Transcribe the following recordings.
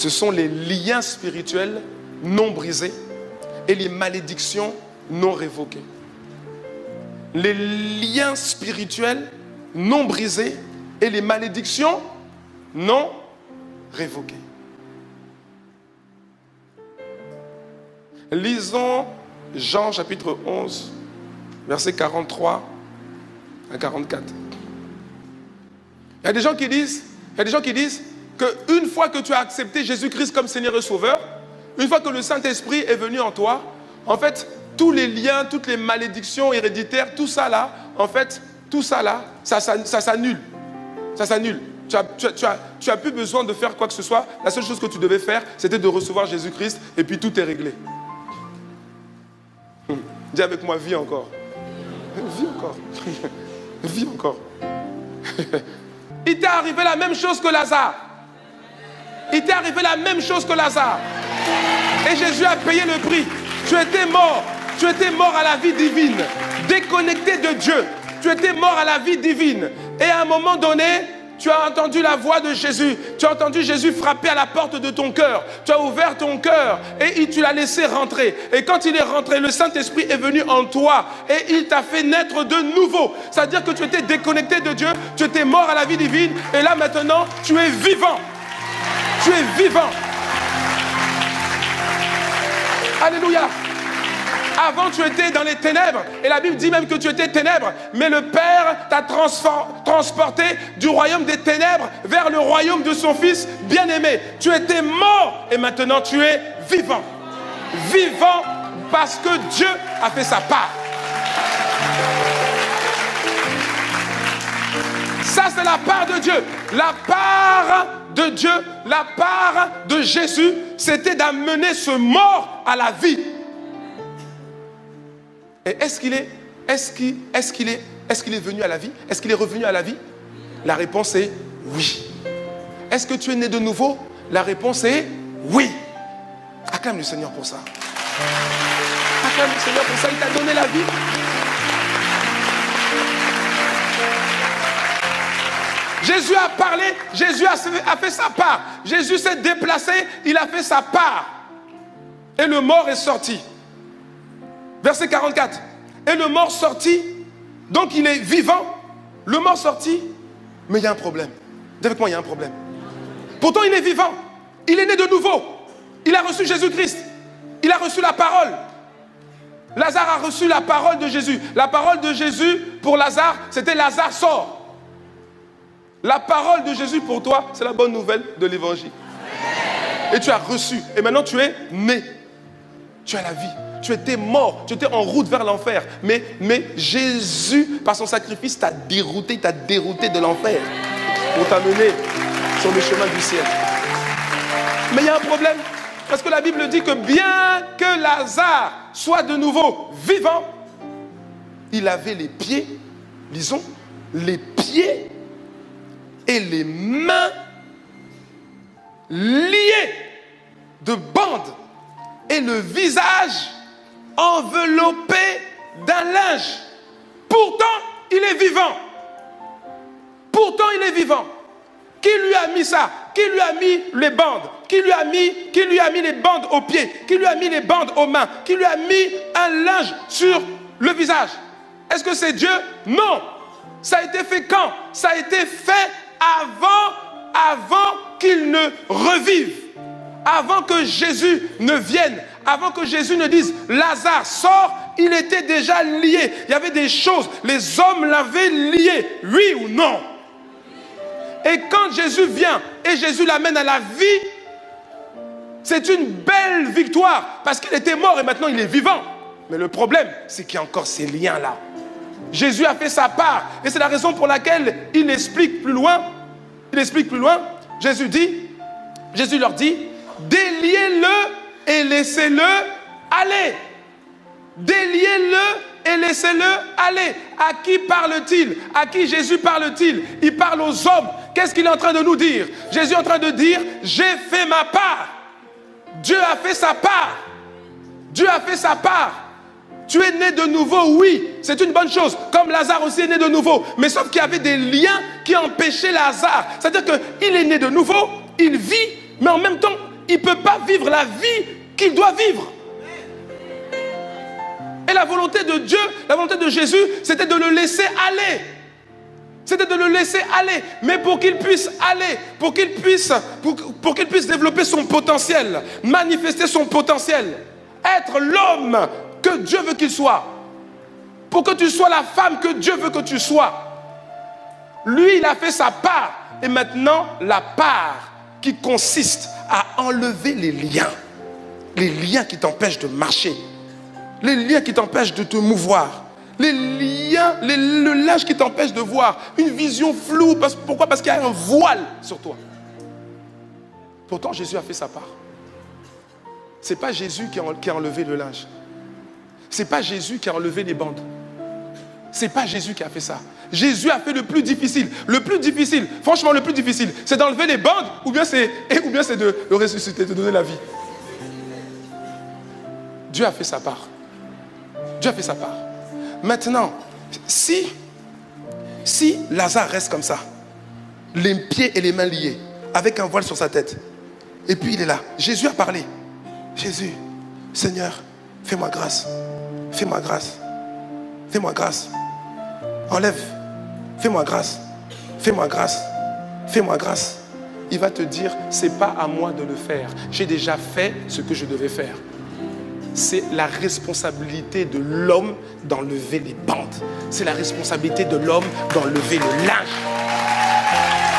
Ce sont les liens spirituels non brisés et les malédictions non révoquées. Les liens spirituels non brisés et les malédictions non révoquées. Lisons Jean chapitre 11, versets 43 à 44. Il y a des gens qui disent qu'une fois que tu as accepté Jésus-Christ comme Seigneur et Sauveur, une fois que le Saint-Esprit est venu en toi, en fait, tous les liens, toutes les malédictions héréditaires, tout ça là, en fait, tout ça là, ça s'annule. Ça s'annule. Tu as plus besoin de faire quoi que ce soit. La seule chose que tu devais faire, c'était de recevoir Jésus-Christ et puis tout est réglé. Dis avec moi, vis encore. Vis encore. Vis encore. Il t'est arrivé la même chose que Lazare. Il t'est arrivé la même chose que Lazare. Et Jésus a payé le prix. Tu étais mort. Tu étais mort à la vie divine. Déconnecté de Dieu. Tu étais mort à la vie divine. Et à un moment donné, tu as entendu la voix de Jésus. Tu as entendu Jésus frapper à la porte de ton cœur. Tu as ouvert ton cœur et tu l'as laissé rentrer. Et quand il est rentré, le Saint-Esprit est venu en toi et il t'a fait naître de nouveau. C'est-à-dire que tu étais déconnecté de Dieu, tu étais mort à la vie divine et là maintenant, tu es vivant. Tu es vivant. Alléluia. Avant, tu étais dans les ténèbres. Et la Bible dit même que tu étais ténèbres. Mais le Père t'a transporté du royaume des ténèbres vers le royaume de son Fils bien-aimé. Tu étais mort et maintenant tu es vivant. Vivant parce que Dieu a fait sa part. Ça, c'est la part de Dieu. La part de Dieu, la part de Jésus, c'était d'amener ce mort à la vie. Et est-ce qu'il est venu à la vie? Est-ce qu'il est revenu à la vie? La réponse est oui. Est-ce que tu es né de nouveau? La réponse est oui. Acclame le Seigneur pour ça. Acclame le Seigneur pour ça. Il t'a donné la vie. Jésus a parlé, Jésus a fait sa part. Jésus s'est déplacé, il a fait sa part. Et le mort est sorti. Verset 44. Et le mort sortit, donc il est vivant. Le mort sortit, mais il y a un problème. Dis avec moi, il y a un problème. Pourtant, il est vivant. Il est né de nouveau. Il a reçu Jésus-Christ. Il a reçu la parole. Lazare a reçu la parole de Jésus. La parole de Jésus pour Lazare, c'était Lazare sort. La parole de Jésus pour toi, c'est la bonne nouvelle de l'évangile. Et tu as reçu. Et maintenant, tu es né. Tu as la vie. Tu étais mort, tu étais en route vers l'enfer. Mais Jésus, par son sacrifice, t'a dérouté de l'enfer pour t'amener sur le chemin du ciel. Mais il y a un problème, parce que la Bible dit que bien que Lazare soit de nouveau vivant, il avait les pieds, lisons, les pieds et les mains liés de bandes et le visage enveloppé d'un linge. Pourtant, il est vivant. Pourtant, il est vivant. Qui lui a mis ça? Qui lui a mis les bandes? Qui lui a mis les bandes aux pieds? Qui lui a mis les bandes aux mains? Qui lui a mis un linge sur le visage? Est-ce que c'est Dieu? Non. Ça a été fait quand? Ça a été fait avant qu'il ne revive. Avant que Jésus ne vienne, avant que Jésus ne dise « Lazare, sort », il était déjà lié. Il y avait des choses, les hommes l'avaient lié, oui ou non. Et quand Jésus vient et Jésus l'amène à la vie, c'est une belle victoire parce qu'il était mort et maintenant il est vivant. Mais le problème, c'est qu'il y a encore ces liens-là. Jésus a fait sa part et c'est la raison pour laquelle il explique plus loin. Jésus leur dit, déliez-le et laissez-le aller. Déliez-le et laissez-le aller. À qui parle-t-il? À qui Jésus parle-t-il? Il parle aux hommes. Qu'est-ce qu'il est en train de nous dire? Jésus est en train de dire, j'ai fait ma part. Dieu a fait sa part. Dieu a fait sa part. Tu es né de nouveau, oui, c'est une bonne chose. Comme Lazare aussi est né de nouveau. Mais sauf qu'il y avait des liens qui empêchaient Lazare. C'est-à-dire qu'il est né de nouveau, il vit, mais en même temps, il ne peut pas vivre la vie qu'il doit vivre. Et la volonté de Dieu, la volonté de Jésus, c'était de le laisser aller. C'était de le laisser aller. Mais pour qu'il puisse aller, pour qu'il puisse développer son potentiel, manifester son potentiel, être l'homme que Dieu veut qu'il soit, pour que tu sois la femme que Dieu veut que tu sois. Lui, il a fait sa part. Et maintenant, la part qui consiste à enlever les liens qui t'empêchent de marcher, les liens qui t'empêchent de te mouvoir, les liens, le linge qui t'empêche de voir, une vision floue. Pourquoi? Parce qu'il y a un voile sur toi. Pourtant, Jésus a fait sa part. Ce n'est pas Jésus qui a enlevé le linge. Ce n'est pas Jésus qui a enlevé les bandes. Ce n'est pas Jésus qui a fait ça. Jésus a fait le plus difficile. Le plus difficile, franchement le plus difficile, c'est d'enlever les bandes ou bien c'est de le ressusciter, de donner la vie. Dieu a fait sa part. Dieu a fait sa part. Maintenant, si Lazare reste comme ça, les pieds et les mains liés, avec un voile sur sa tête, et puis il est là, Jésus a parlé. Jésus, Seigneur, fais-moi grâce. Fais-moi grâce. Fais-moi grâce. Enlève. Fais-moi grâce. Fais-moi grâce. Fais-moi grâce. Il va te dire, c'est pas à moi de le faire. J'ai déjà fait ce que je devais faire. C'est la responsabilité de l'homme d'enlever les bandes. C'est la responsabilité de l'homme d'enlever le linge.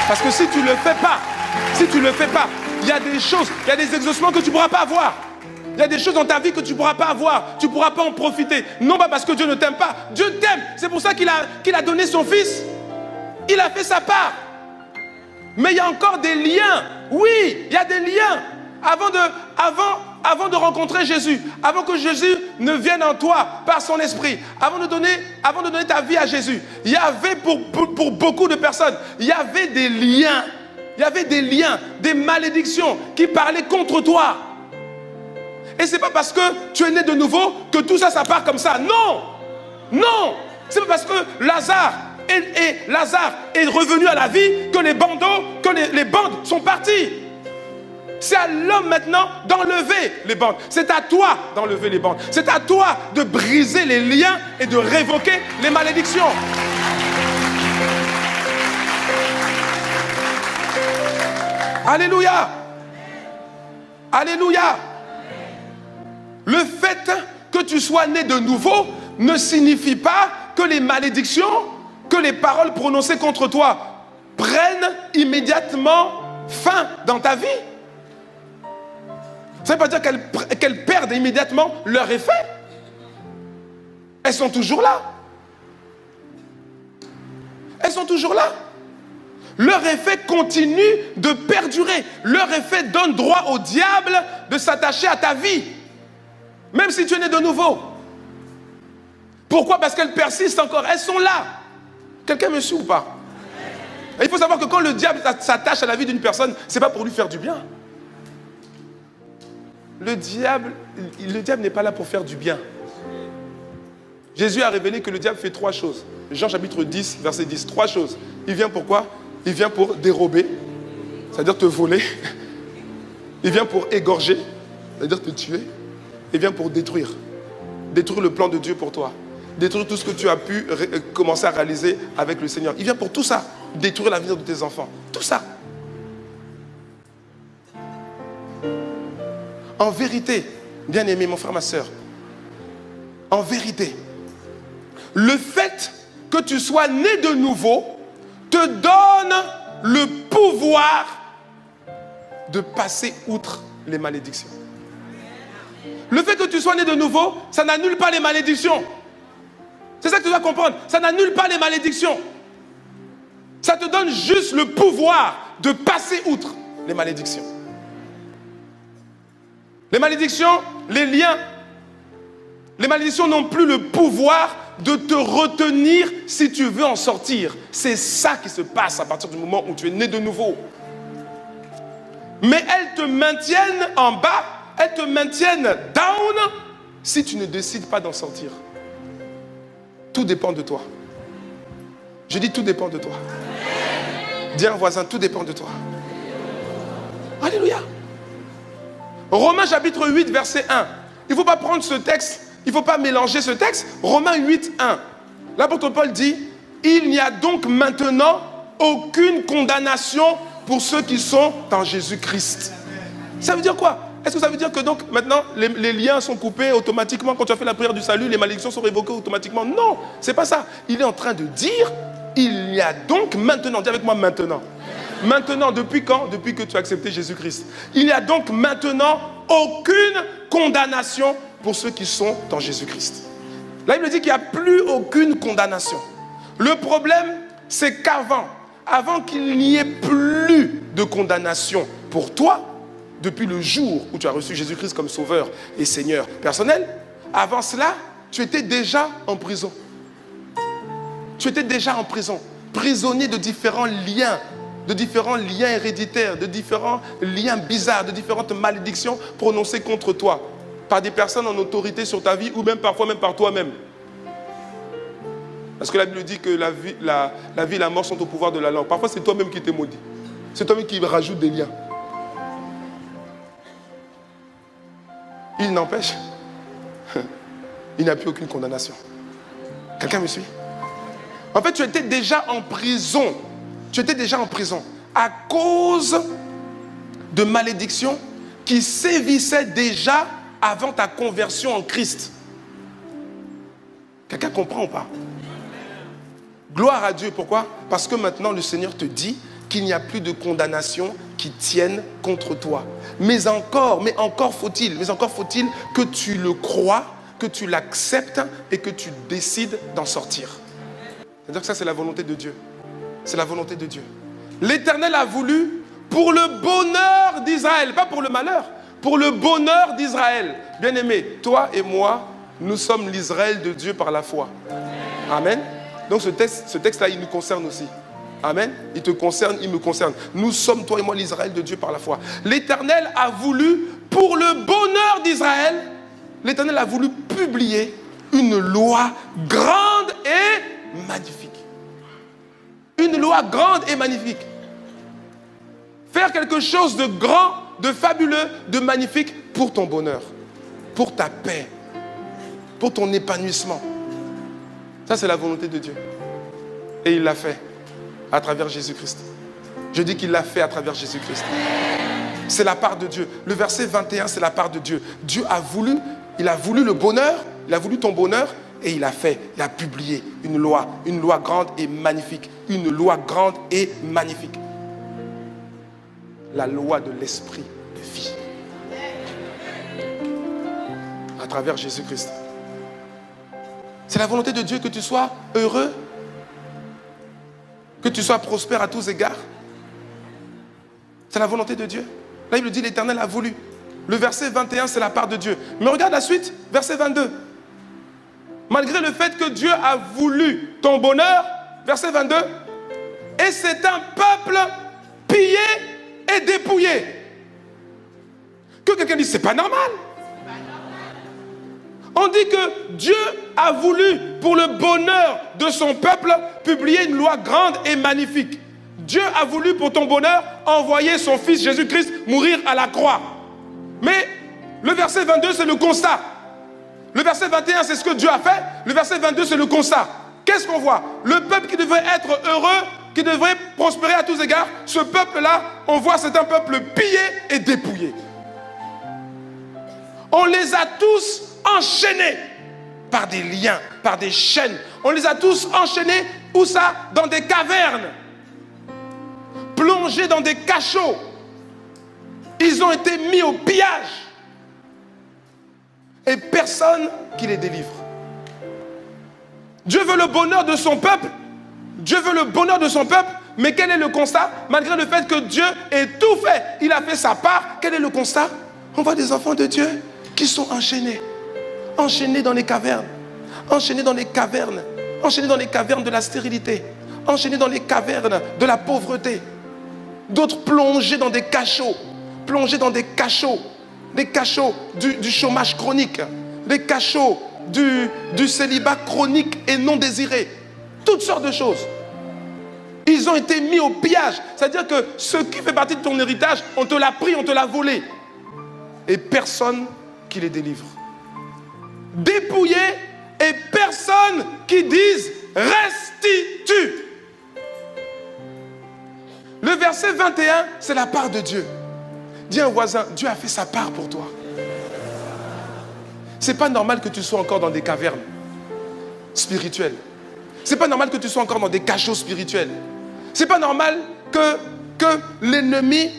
Parce que si tu ne le fais pas, il y a des choses, il y a des exaucements que tu ne pourras pas avoir. Il y a des choses dans ta vie que tu ne pourras pas avoir. Tu ne pourras pas en profiter. Non pas parce que Dieu ne t'aime pas. Dieu t'aime. C'est pour ça qu'il a donné son fils. Il a fait sa part. Mais il y a encore des liens. Oui, il y a des liens. Avant de rencontrer Jésus, avant que Jésus ne vienne en toi par son esprit, avant de donner ta vie à Jésus, il y avait pour beaucoup de personnes, il y avait des liens. Il y avait des liens, des malédictions qui parlaient contre toi. Et ce n'est pas parce que tu es né de nouveau que tout ça part comme ça. Non. Non. Ce n'est pas parce que Lazare est revenu à la vie que les bandes sont parties. C'est à l'homme maintenant d'enlever les bandes. C'est à toi d'enlever les bandes. C'est à toi de briser les liens et de révoquer les malédictions. Alléluia. Alléluia. Le fait que tu sois né de nouveau ne signifie pas que les malédictions, que les paroles prononcées contre toi prennent immédiatement fin dans ta vie. Ça ne veut pas dire qu'elles perdent immédiatement leur effet. Elles sont toujours là. Elles sont toujours là. Leur effet continue de perdurer. Leur effet donne droit au diable de s'attacher à ta vie. Même si tu es né de nouveau. Pourquoi? Parce qu'elles persistent encore. Elles sont là. Quelqu'un me suit ou pas? Et il faut savoir que quand le diable s'attache à la vie d'une personne, ce n'est pas pour lui faire du bien. Le diable n'est pas là pour faire du bien. Jésus a révélé que le diable fait 3 choses. Jean chapitre 10, verset 10. 3 choses. Il vient pour quoi? Il vient pour dérober, c'est-à-dire te voler. Il vient pour égorger, c'est-à-dire te tuer. Il vient pour détruire. Détruire le plan de Dieu pour toi. Détruire tout ce que tu as pu commencer à réaliser avec le Seigneur. Il vient pour tout ça. Détruire l'avenir de tes enfants. Tout ça. En vérité, bien-aimé, mon frère, ma soeur, en vérité, le fait que tu sois né de nouveau te donne le pouvoir de passer outre les malédictions. Le fait que tu sois né de nouveau, ça n'annule pas les malédictions. C'est ça que tu dois comprendre. Ça n'annule pas les malédictions. Ça te donne juste le pouvoir de passer outre les malédictions. Les malédictions, les liens, les malédictions n'ont plus le pouvoir de te retenir si tu veux en sortir. C'est ça qui se passe à partir du moment où tu es né de nouveau. Mais elles te maintiennent en bas, elles te maintiennent down si tu ne décides pas d'en sortir. Tout dépend de toi. Je dis tout dépend de toi. Dis à un voisin, tout dépend de toi. Alléluia. Romains chapitre 8, verset 1. Il ne faut pas prendre ce texte, il ne faut pas mélanger ce texte. Romains 8, 1. L'apôtre Paul dit, il n'y a donc maintenant aucune condamnation pour ceux qui sont en Jésus-Christ. Ça veut dire quoi? Est-ce que ça veut dire que donc maintenant les liens sont coupés automatiquement quand tu as fait la prière du salut, les malédictions sont révoquées automatiquement? Non, c'est pas ça. Il est en train de dire, il y a donc maintenant, dis avec moi maintenant. Maintenant, depuis quand? Depuis que tu as accepté Jésus-Christ. Il n'y a donc maintenant aucune condamnation pour ceux qui sont en Jésus-Christ. Là, il me dit qu'il n'y a plus aucune condamnation. Le problème, c'est avant qu'il n'y ait plus de condamnation pour toi, depuis le jour où tu as reçu Jésus-Christ comme sauveur et Seigneur personnel, avant cela, tu étais déjà en prison. Tu étais déjà en prison, prisonnier de différents liens héréditaires, de différents liens bizarres, de différentes malédictions prononcées contre toi, par des personnes en autorité sur ta vie ou même parfois même par toi-même. Parce que la Bible dit que la vie et la mort sont au pouvoir de la langue. Parfois, c'est toi-même qui t'es maudit. C'est toi-même qui rajoute des liens. Il n'empêche, il n'y a plus aucune condamnation. Quelqu'un me suit? En fait, tu étais déjà en prison. Tu étais déjà en prison à cause de malédictions qui sévissaient déjà avant ta conversion en Christ. Quelqu'un comprend ou pas? Gloire à Dieu. Pourquoi? Parce que maintenant le Seigneur te dit qu'il n'y a plus de condamnation qui tienne contre toi. Mais encore faut-il que tu le crois, que tu l'acceptes et que tu décides d'en sortir. C'est-à-dire que ça, c'est la volonté de Dieu. C'est la volonté de Dieu. L'Éternel a voulu pour le bonheur d'Israël, pas pour le malheur, pour le bonheur d'Israël. Bien-aimé, toi et moi, nous sommes l'Israël de Dieu par la foi. Amen. Donc ce texte-là, il nous concerne aussi. Amen. Il te concerne, il me concerne. Nous sommes, toi et moi, l'Israël de Dieu par la foi. L'Éternel a voulu, pour le bonheur d'Israël, l'Éternel a voulu publier une loi grande et magnifique. Une loi grande et magnifique. Faire quelque chose de grand, de fabuleux, de magnifique pour ton bonheur, pour ta paix, pour ton épanouissement. Ça, c'est la volonté de Dieu. Et il l'a fait à travers Jésus-Christ. Je dis qu'il l'a fait à travers Jésus-Christ. C'est la part de Dieu. Le verset 21, c'est la part de Dieu. Dieu a voulu, il a voulu le bonheur, il a voulu ton bonheur, et il a fait, il a publié une loi grande et magnifique. Une loi grande et magnifique. La loi de l'esprit de vie. À travers Jésus-Christ. C'est la volonté de Dieu que tu sois heureux, que tu sois prospère à tous égards. C'est la volonté de Dieu. Là, il me dit, l'Éternel a voulu. Le verset 21, c'est la part de Dieu. Mais regarde la suite, verset 22. Malgré le fait que Dieu a voulu ton bonheur, verset 22, et c'est un peuple pillé et dépouillé. Que quelqu'un dise, c'est pas normal. On dit que Dieu a voulu, pour le bonheur de son peuple, publier une loi grande et magnifique. Dieu a voulu, pour ton bonheur, envoyer son fils Jésus-Christ mourir à la croix. Mais le verset 22, c'est le constat. Le verset 21, c'est ce que Dieu a fait. Le verset 22, c'est le constat. Qu'est-ce qu'on voit? Le peuple qui devrait être heureux, qui devrait prospérer à tous égards, ce peuple-là, on voit, c'est un peuple pillé et dépouillé. On les a tous enchaînés par des liens, par des chaînes. On les a tous enchaînés, où ça? Dans des cavernes. Plongés dans des cachots. Ils ont été mis au pillage. Et personne qui les délivre. Dieu veut le bonheur de son peuple. Dieu veut le bonheur de son peuple. Mais quel est le constat? Malgré le fait que Dieu ait tout fait, il a fait sa part. Quel est le constat? On voit des enfants de Dieu qui sont enchaînés. Enchaînés dans les cavernes. Enchaînés dans les cavernes. Enchaînés dans les cavernes de la stérilité. Enchaînés dans les cavernes de la pauvreté. D'autres plongés dans des cachots. Plongés dans des cachots. Des cachots du chômage chronique. Des cachots du célibat chronique et non désiré. Toutes sortes de choses. Ils ont été mis au pillage. C'est-à-dire que ce qui fait partie de ton héritage, on te l'a pris, on te l'a volé. et personne qui les délivre. Dépouillés et personne qui dise restitue. Le verset 21, c'est la part de Dieu. Dis à un voisin, Dieu a fait sa part pour toi. C'est pas normal que tu sois encore dans des cavernes spirituelles. C'est pas normal que tu sois encore dans des cachots spirituels. C'est pas normal que l'ennemi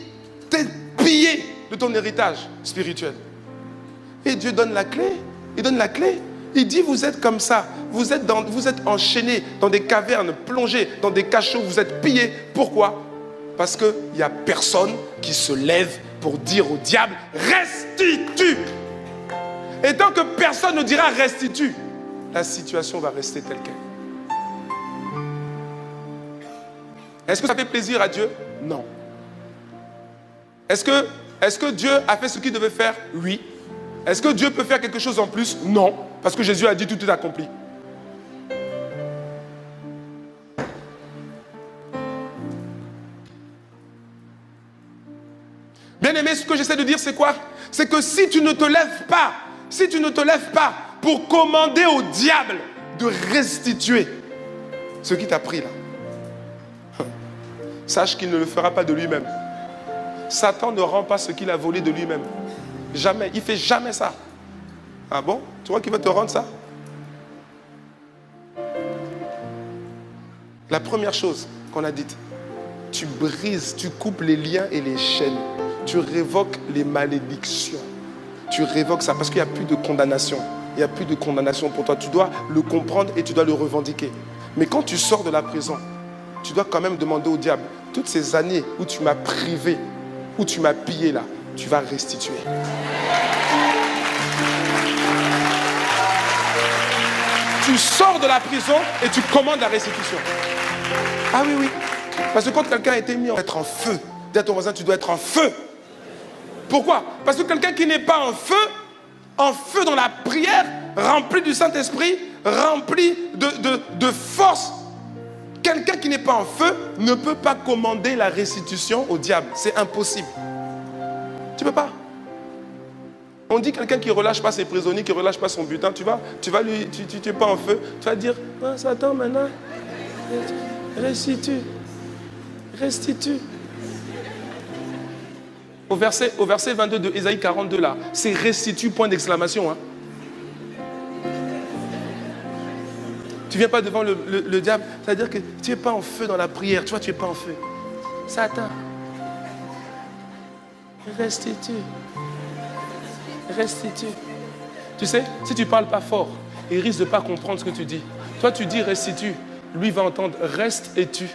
t'ait pillé de ton héritage spirituel. Et Dieu donne la clé. Il donne la clé. Il dit, vous êtes comme ça. Vous êtes enchaînés dans des cavernes, plongés dans des cachots. Vous êtes pillés. Pourquoi? Parce qu'il n'y a personne qui se lève pour dire au diable, restitue. Et tant que personne ne dira restitue, la situation va rester telle qu'elle. Est-ce que ça fait plaisir à Dieu? Non. Est-ce que Dieu a fait ce qu'il devait faire? Oui. Est-ce que Dieu peut faire quelque chose en plus? Non. Parce que Jésus a dit tout est accompli. Bien aimé, ce que j'essaie de dire, c'est quoi? C'est que si tu ne te lèves pas pour commander au diable de restituer ce qui t'a pris là, sache qu'il ne le fera pas de lui-même. Satan ne rend pas ce qu'il a volé de lui-même. Jamais. Il ne fait jamais ça. Ah bon? Tu vois qu'il va te rendre ça? La première chose qu'on a dite, tu brises, tu coupes les liens et les chaînes. Tu révoques les malédictions. Tu révoques ça parce qu'il n'y a plus de condamnation. Il n'y a plus de condamnation pour toi. Tu dois le comprendre et tu dois le revendiquer. Mais quand tu sors de la prison, tu dois quand même demander au diable, toutes ces années où tu m'as privé, où tu m'as pillé là, tu vas restituer. Tu sors de la prison et tu commandes la restitution. Ah oui, oui. Parce que quand quelqu'un a été mis être en feu, dis à ton voisin, tu dois être en feu. Pourquoi? Parce que quelqu'un qui n'est pas en feu dans la prière, rempli du Saint-Esprit, rempli de force, quelqu'un qui n'est pas en feu ne peut pas commander la restitution au diable. C'est impossible. Tu ne peux pas. On dit quelqu'un qui ne relâche pas ses prisonniers, qui ne relâche pas son butin, tu n'es pas en feu, tu vas dire, ah, Satan maintenant, restitue. Au verset 22 de Ésaïe 42 là, c'est restitue, point d'exclamation. Hein. Tu ne viens pas devant le diable, c'est-à-dire que tu n'es pas en feu dans la prière, tu vois, tu n'es pas en feu. Satan, restitue. Tu sais, si tu ne parles pas fort, il risque de ne pas comprendre ce que tu dis. Toi, tu dis restitue, lui va entendre reste et tu.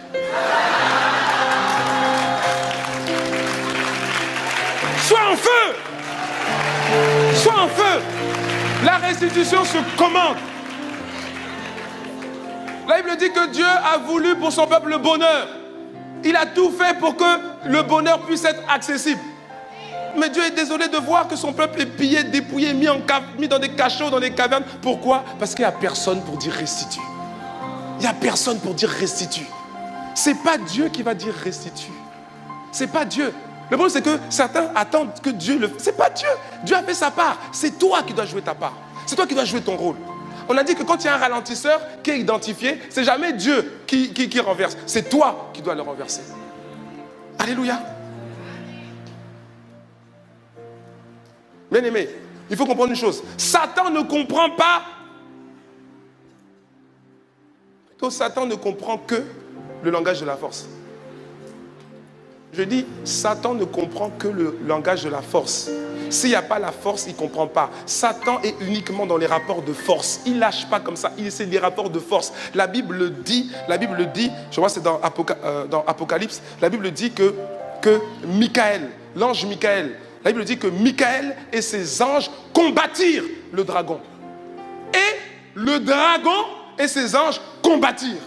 Sois en feu! Sois en feu! La restitution se commande. La Bible dit que Dieu a voulu pour son peuple le bonheur. Il a tout fait pour que le bonheur puisse être accessible. Mais Dieu est désolé de voir que son peuple est pillé, dépouillé, mis dans des cachots, dans des cavernes. Pourquoi? Parce qu'il n'y a personne pour dire restitue. Il n'y a personne pour dire restitue. Ce n'est pas Dieu qui va dire restitue. Ce n'est pas Dieu. Le problème, c'est que certains attendent que Dieu le fasse. Ce n'est pas Dieu. Dieu a fait sa part. C'est toi qui dois jouer ta part. C'est toi qui dois jouer ton rôle. On a dit que quand il y a un ralentisseur qui est identifié, ce n'est jamais Dieu qui renverse. C'est toi qui dois le renverser. Alléluia. Bien aimé, il faut comprendre une chose. Satan ne comprend pas. Plutôt, Satan ne comprend que le langage de la force. Je dis, Satan ne comprend que le langage de la force. S'il n'y a pas la force, il ne comprend pas. Satan est uniquement dans les rapports de force. Il ne lâche pas comme ça. C'est des rapports de force. La Bible le dit, je crois que c'est dans Apocalypse, la Bible dit que Michael, l'ange Michael, la Bible dit que Michael et ses anges combattirent le dragon. Et le dragon et ses anges combattirent.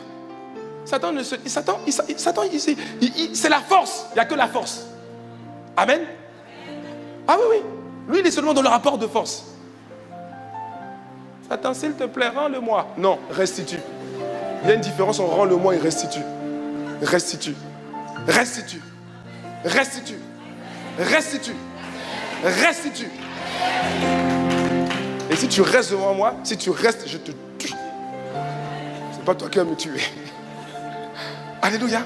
Satan, c'est la force. Il n'y a que la force. Amen. Ah oui, oui. Lui, il est seulement dans le rapport de force. Satan, s'il te plaît, rends-le-moi. Non, restitue. Il y a une différence entre rends-le-moi et restitue. Restitue. Restitue. Restitue. Restitue. restitue. Et si tu restes devant moi, si tu restes, je te tue. C'est pas toi qui vas me tuer. Alléluia.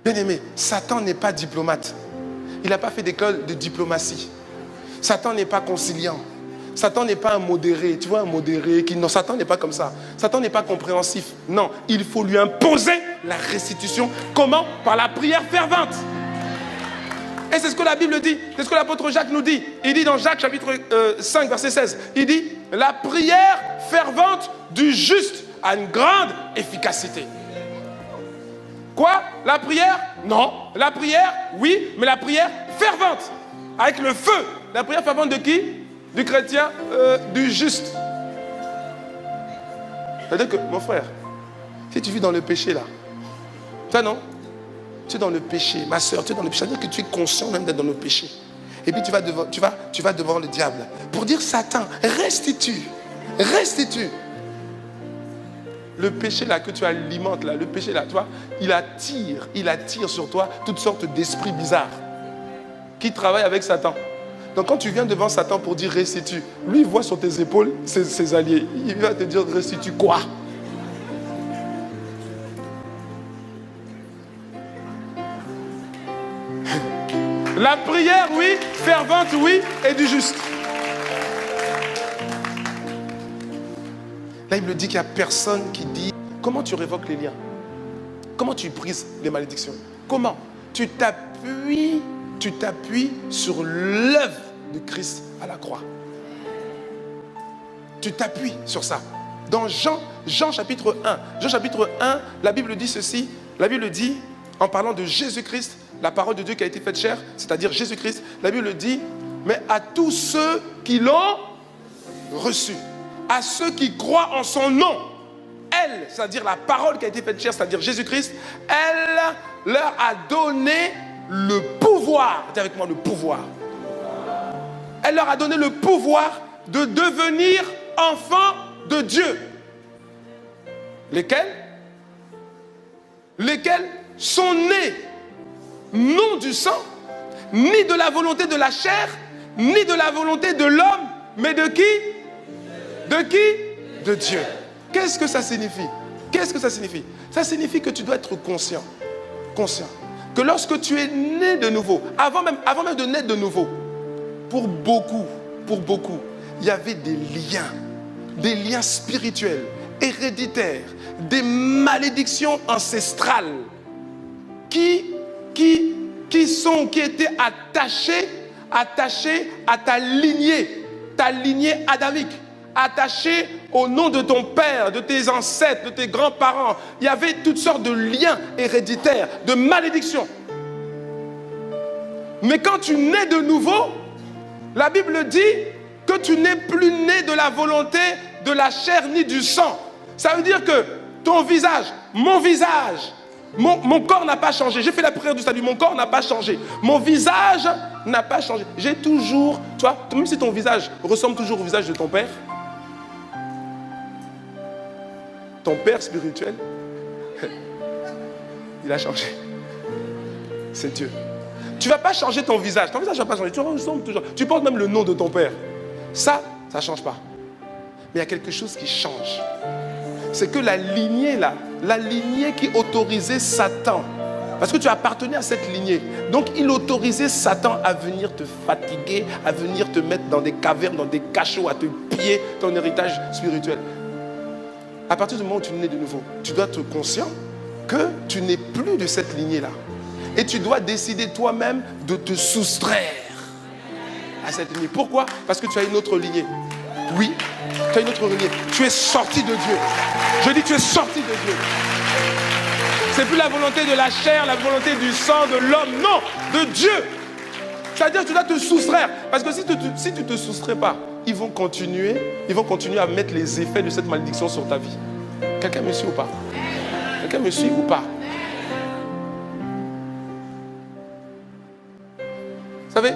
Bien-aimé, Satan n'est pas diplomate. Il n'a pas fait d'école de diplomatie. Satan n'est pas conciliant. Satan n'est pas un modéré. Tu vois, un modéré qui... Non, Satan n'est pas comme ça. Satan n'est pas compréhensif. Non, il faut lui imposer la restitution. Comment? Par la prière fervente. Et c'est ce que la Bible dit. C'est ce que l'apôtre Jacques nous dit. Il dit dans Jacques chapitre 5, verset 16. Il dit, la prière fervente du juste a une grande efficacité. Quoi? La prière? Non. La prière, oui, mais la prière fervente. Avec le feu. La prière fervente de qui? Du chrétien, du juste. C'est-à-dire que, mon frère, si tu vis dans le péché là, toi non? Tu es dans le péché, ma soeur, tu es dans le péché. C'est-à-dire que tu es conscient même d'être dans le péché. Et puis tu vas devant le diable pour dire, Satan, restitue. Restitue. Le péché là que tu alimentes là, le péché là, tu vois, il attire sur toi toutes sortes d'esprits bizarres qui travaillent avec Satan. Donc quand tu viens devant Satan pour dire restitue, lui il voit sur tes épaules ses alliés. Il va te dire restitue quoi? La prière, oui, fervente, oui, et du juste. Là, il me dit qu'il n'y a personne qui dit comment tu révoques les liens, comment tu brises les malédictions, comment tu t'appuies sur l'œuvre de Christ à la croix. Tu t'appuies sur ça. Dans Jean chapitre 1, la Bible dit ceci, la Bible dit, en parlant de Jésus-Christ, la parole de Dieu qui a été faite chair, c'est-à-dire Jésus-Christ, la Bible dit, mais à tous ceux qui l'ont reçu, à ceux qui croient en son nom, elle, c'est-à-dire la parole qui a été faite chair, c'est-à-dire Jésus-Christ, elle leur a donné le pouvoir, dis avec moi le pouvoir. Elle leur a donné le pouvoir de devenir enfants de Dieu. Lesquels sont nés non du sang, ni de la volonté de la chair, ni de la volonté de l'homme, mais de qui? De qui? De Dieu. Qu'est-ce que ça signifie? Qu'est-ce que ça signifie? Ça signifie que tu dois être conscient. Que lorsque tu es né de nouveau, avant même de naître de nouveau, pour beaucoup, il y avait des liens spirituels, héréditaires, des malédictions ancestrales qui étaient attachées à ta lignée adamique, attachées au nom de ton père, de tes ancêtres, de tes grands-parents. Il y avait toutes sortes de liens héréditaires, de malédictions. Mais quand tu nais de nouveau, la Bible dit que tu n'es plus né de la volonté de la chair ni du sang. Ça veut dire que ton visage, mon visage, mon corps n'a pas changé. J'ai fait la prière du salut, mon corps n'a pas changé. Mon visage n'a pas changé. J'ai toujours, tu vois, même si ton visage ressemble toujours au visage de ton père spirituel, il a changé. C'est Dieu. Tu ne vas pas changer ton visage ne va pas changer. Tu ressembles toujours. Tu portes même le nom de ton père. Ça ne change pas. Mais il y a quelque chose qui change. C'est que la lignée qui autorisait Satan, parce que tu appartenais à cette lignée, donc il autorisait Satan à venir te fatiguer, à venir te mettre dans des cavernes, dans des cachots, à te piller ton héritage spirituel. À partir du moment où tu nais de nouveau, tu dois être conscient que tu n'es plus de cette lignée-là. Et tu dois décider toi-même de te soustraire à cette lignée. Pourquoi? Parce que tu as une autre lignée. Oui, tu as une autre lignée. Tu es sorti de Dieu. Je dis tu es sorti de Dieu. C'est plus la volonté de la chair, la volonté du sang, de l'homme. Non, de Dieu. C'est-à-dire que tu dois te soustraire. Parce que si tu ne te soustrais pas, ils vont continuer à mettre les effets de cette malédiction sur ta vie. Quelqu'un me suit ou pas? Quelqu'un me suit ou pas? Vous savez,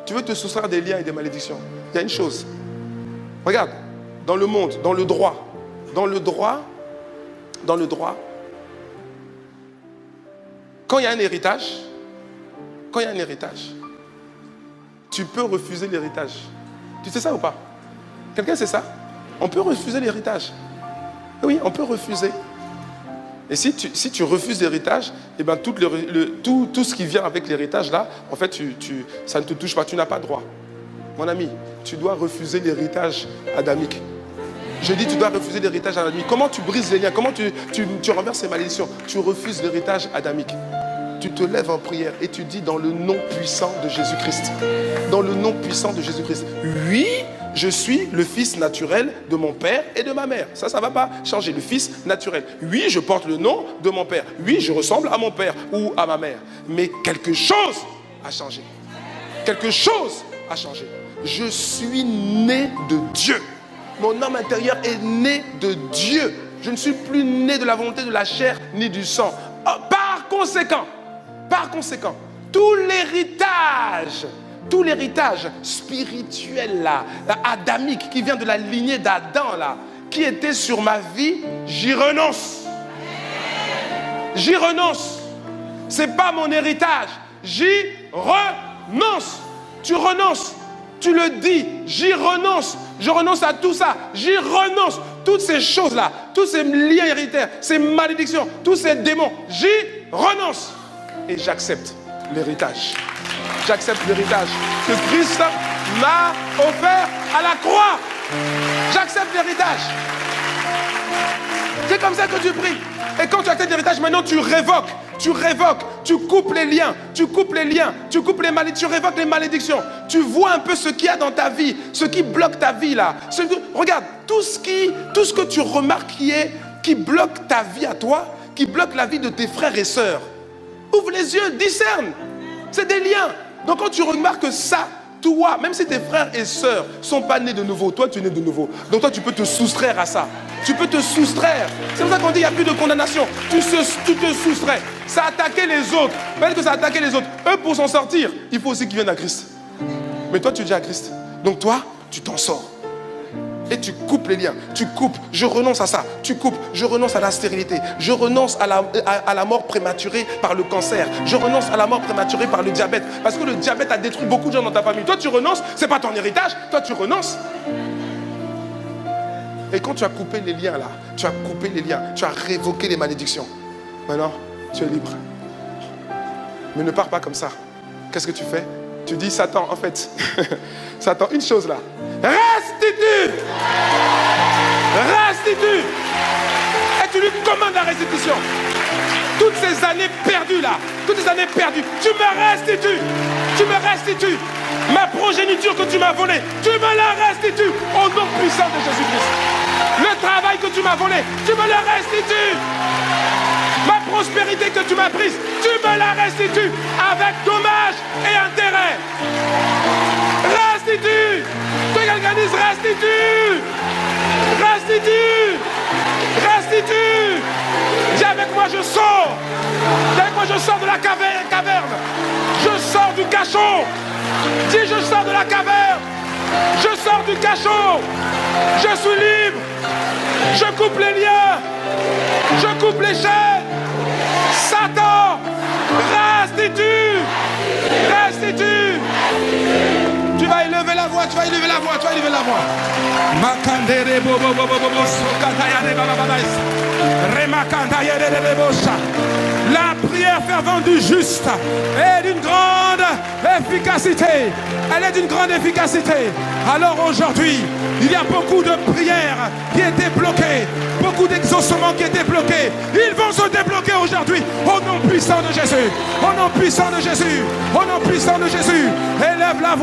tu veux te soustraire des liens et des malédictions. Il y a une chose. Regarde, dans le monde, dans le droit, quand il y a un héritage, tu peux refuser l'héritage. Tu sais ça ou pas? Quelqu'un sait ça? On peut refuser l'héritage. Oui, on peut refuser. Et si tu refuses l'héritage, eh ben, tout ce qui vient avec l'héritage là, en fait, ça ne te touche pas, tu n'as pas droit. Mon ami, tu dois refuser l'héritage adamique. Je dis, tu dois refuser l'héritage adamique. Comment tu brises les liens? Comment tu renverses ces malédictions? Tu refuses l'héritage adamique. Tu te lèves en prière et tu dis dans le nom puissant de Jésus-Christ. Dans le nom puissant de Jésus-Christ. Oui, je suis le fils naturel de mon père et de ma mère. Ça ne va pas changer. Le fils naturel. Oui, je porte le nom de mon père. Oui, je ressemble à mon père ou à ma mère. Mais quelque chose a changé. Quelque chose a changé. Je suis né de Dieu. Mon homme intérieur est né de Dieu. Je ne suis plus né de la volonté de la chair ni du sang. Par conséquent, tout l'héritage spirituel là, adamique, qui vient de la lignée d'Adam là, qui était sur ma vie, j'y renonce. J'y renonce. C'est pas mon héritage. J'y renonce. Tu renonces. Tu le dis. J'y renonce. Je renonce à tout ça. J'y renonce. Toutes ces choses-là, tous ces liens héritaires, ces malédictions, tous ces démons, j'y renonce. Et j'accepte l'héritage. J'accepte l'héritage que Christ m'a offert à la croix. J'accepte l'héritage. C'est comme ça que tu pries. Et quand tu acceptes l'héritage, maintenant tu révoques, tu coupes les liens, tu coupes les malédictions, tu révoques les malédictions. Tu vois un peu ce qu'il y a dans ta vie, ce qui bloque ta vie là. Regarde, tout ce que tu remarques qui bloque ta vie à toi, qui bloque la vie de tes frères et sœurs. Ouvre les yeux, discerne. C'est des liens. Donc quand tu remarques ça, toi, même si tes frères et sœurs ne sont pas nés de nouveau, toi tu es né de nouveau. Donc toi tu peux te soustraire à ça. Tu peux te soustraire. C'est pour ça qu'on dit qu'il n'y a plus de condamnation. Tu te soustrais. Ça a attaqué les autres. Peut-être que ça a attaqué les autres. Eux, pour s'en sortir, il faut aussi qu'ils viennent à Christ. Mais toi tu es déjà à Christ. Donc toi, tu t'en sors. Et tu coupes les liens. Tu coupes. Je renonce à ça. Tu coupes. Je renonce à la stérilité. Je renonce à la mort prématurée par le cancer. Je renonce à la mort prématurée par le diabète. Parce que le diabète a détruit beaucoup de gens dans ta famille. Toi, tu renonces. Ce n'est pas ton héritage. Toi, tu renonces. Et quand tu as coupé les liens là, tu as coupé les liens. Tu as révoqué les malédictions. Maintenant, tu es libre. Mais ne pars pas comme ça. Qu'est-ce que tu fais? Tu dis, Satan, en fait, Satan, une chose là. Restitue! Restitue! Et tu lui commandes la restitution. Toutes ces années perdues là, toutes ces années perdues, tu me restitues. Tu me restitues. Ma progéniture que tu m'as volée, tu me la restitues au nom puissant de Jésus-Christ. Le travail que tu m'as volé, tu me le restitues. Ma prospérité que tu m'as prise, tu me la restitues avec dommages et intérêts. Restitue. Que quelqu'un dise restitue. Restitue. Restitue. Dis avec moi, je sors. Dis avec moi, je sors de la caverne. Je sors du cachot. Dis, je sors de la caverne. Je sors du cachot. Je suis libre. Je coupe les liens. Je coupe les chaînes. Satan, restitue. Restitue. Tu vas élever la voix, tu vas élever la voix, tu vas élever la voix. Makandere bobo bobo bobo sokatayane bababadaïs. Remakandayere bebosha. La prière fervente du juste est d'une grande efficacité. Elle est d'une grande efficacité. Alors aujourd'hui, il y a beaucoup de prières qui étaient bloquées, beaucoup d'exaucements qui étaient bloqués. Ils vont se débloquer aujourd'hui au nom puissant de Jésus. Au nom puissant de Jésus. Au nom puissant de Jésus. Élève la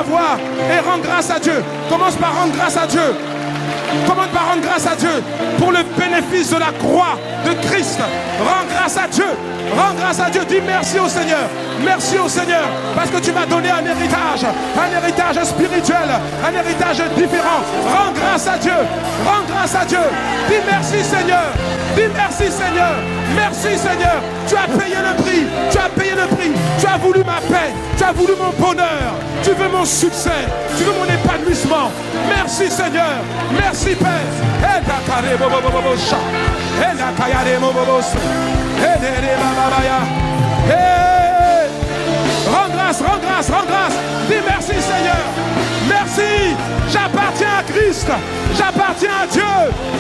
voix et rends grâce à Dieu. Commence par rendre grâce à Dieu. Commence par rendre grâce à Dieu pour le bénéfice de la croix de Christ. Rends grâce à Dieu. Rends grâce à Dieu. Dis merci au Seigneur. Merci au Seigneur parce que tu m'as donné un héritage spirituel, un héritage différent. Rends grâce à Dieu. Rends grâce à Dieu. Dis merci Seigneur. Dis merci Seigneur. Merci Seigneur. Tu as payé le prix. Tu as payé le prix. Tu as voulu ma paix. Tu as voulu mon bonheur. Tu veux mon succès. Tu veux mon épanouissement. Merci Seigneur. Merci Père. Rends grâce, rends grâce, rends grâce. Dis J'appartiens à Dieu.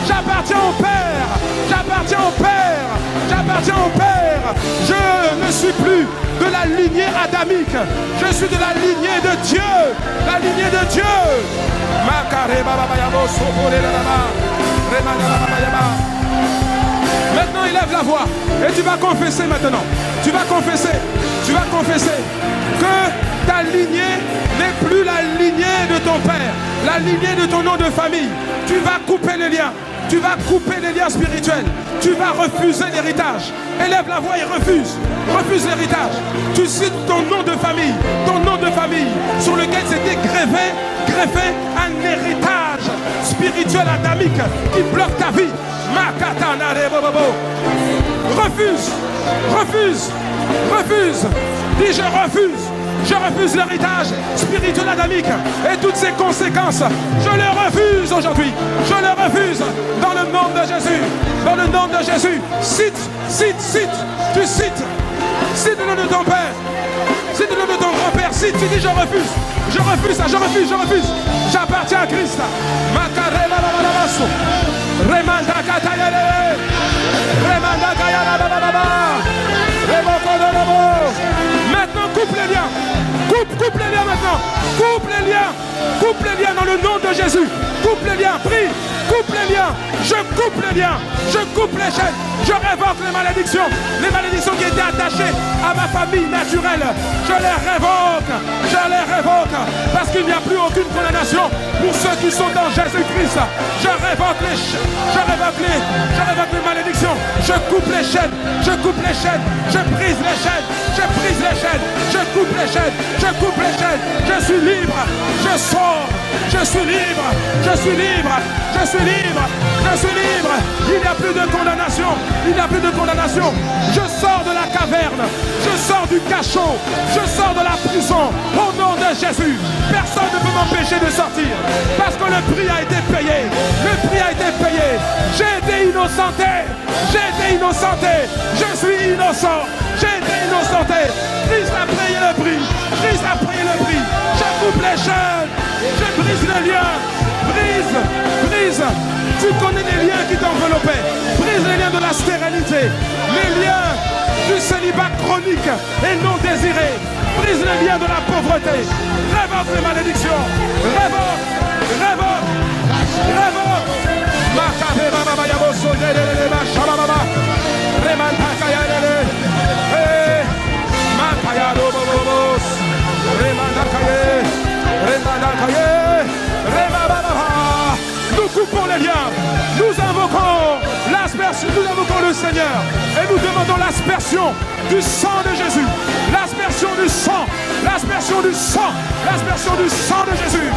J'appartiens au Père. J'appartiens au Père. J'appartiens au Père. Je ne suis plus de la lignée adamique. Je suis de la lignée de Dieu. La lignée de Dieu. Maintenant, élève la voix. Et tu vas confesser maintenant. Tu vas confesser. Tu vas confesser que ta lignée n'est plus la lignée de ton père. La lignée de ton nom de famille. Tu vas couper les liens. Tu vas couper les liens spirituels. Tu vas refuser l'héritage. Élève la voix et refuse. Refuse l'héritage. Tu cites ton nom de famille. Ton nom de famille sur lequel s'était greffé un héritage spirituel adamique qui bloque ta vie. Refuse. Refuse. Refuse. Dis je refuse. Je refuse l'héritage spirituel adamique et toutes ses conséquences. Je le refuse aujourd'hui. Je le refuse dans le nom de Jésus. Dans le nom de Jésus. Cite. Tu cites. Cite le nom de ton père. Cite le nom de ton grand-père. Cite, tu dis je refuse. Je refuse ça. Je refuse. J'appartiens à Christ. Maintenant, coupe les liens. Coupe les liens maintenant. Coupe les liens. Coupe les liens dans le nom de Jésus. Coupe les liens. Prie. Coupe les liens. Je coupe les liens. Je coupe les chaînes. Je révoque les malédictions. Les malédictions qui étaient attachées à ma famille naturelle. Je les révoque. Je les révoque. Parce qu'il n'y a plus aucune condamnation pour ceux qui sont dans Jésus-Christ. Je révoque les malédictions. Je coupe les chaînes. Je coupe les chaînes. Je brise les chaînes. Je brise les chaînes. Je coupe les chaînes. Je coupe les chaînes. Je suis libre. Je sors. Je suis libre. Je suis libre. Je suis libre. Je suis libre. Il n'y a plus de condamnation. Il n'y a plus de condamnation. Je sors de la caverne. Je sors du cachot. Je sors de la prison. Au nom de Jésus. Personne ne peut m'empêcher de sortir. Parce que le prix a été payé. Le prix a été payé. J'ai été innocenté. J'ai été innocenté. Je suis innocent. J'ai été innocenté. Christ a payé le prix. Christ a payé le prix. Je coupe les chaînes. Je brise les liens. Brise. Tu connais les liens qui t'enveloppaient. Brise les liens de la stérilité. Les liens du célibat chronique et non désiré. Brise les liens de la pauvreté. Révoque les malédictions. Révoque. Nous coupons les liens. Nous invoquons l'aspersion. Nous invoquons le Seigneur et nous demandons l'aspersion du sang de Jésus. L'aspersion du sang. L'aspersion du sang. L'aspersion du sang de Jésus.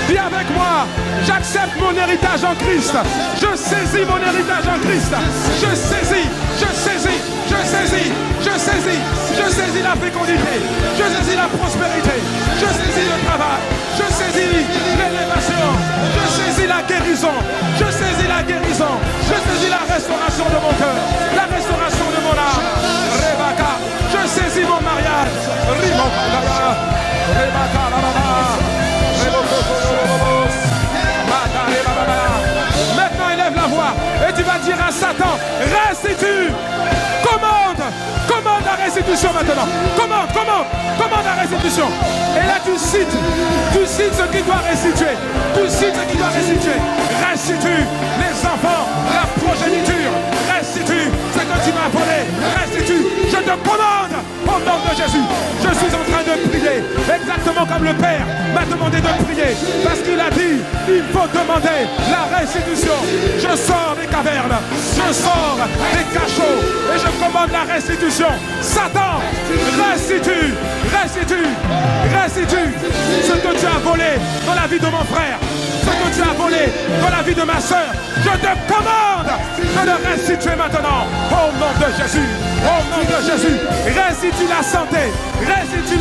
Dis avec moi, j'accepte mon héritage en Christ. Je saisis mon héritage en Christ. Je saisis la fécondité. Je saisis la prospérité. Je saisis le travail. Je saisis l'élévation. Je saisis la guérison. Je saisis la guérison. Je saisis la restauration de mon cœur. La restauration de mon âme. Rebaka. Je saisis mon mariage. Maintenant élève la voix et tu vas dire à Satan, restitue, commande la restitution maintenant, commande la restitution. Et là tu cites ce qui doit restituer, restitue les enfants, la progéniture, restitue ce que tu m'as volé, restitue, je te commande au nom de Jésus. Je suis en train de prier exactement comme le Père m'a demandé de prier, parce qu'il a dit il faut demander la restitution. Je sors des cavernes, je sors des cachots et je commande la restitution. Satan, restitue ce que tu as volé dans la vie de mon frère, ce que tu as volé dans la vie de ma soeur. Je te commande de le restituer maintenant au nom de Jésus. Au nom de Jésus, restitue la santé, restitue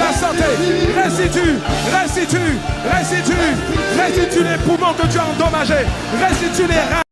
les poumons que tu as endommagés, restitue les reins.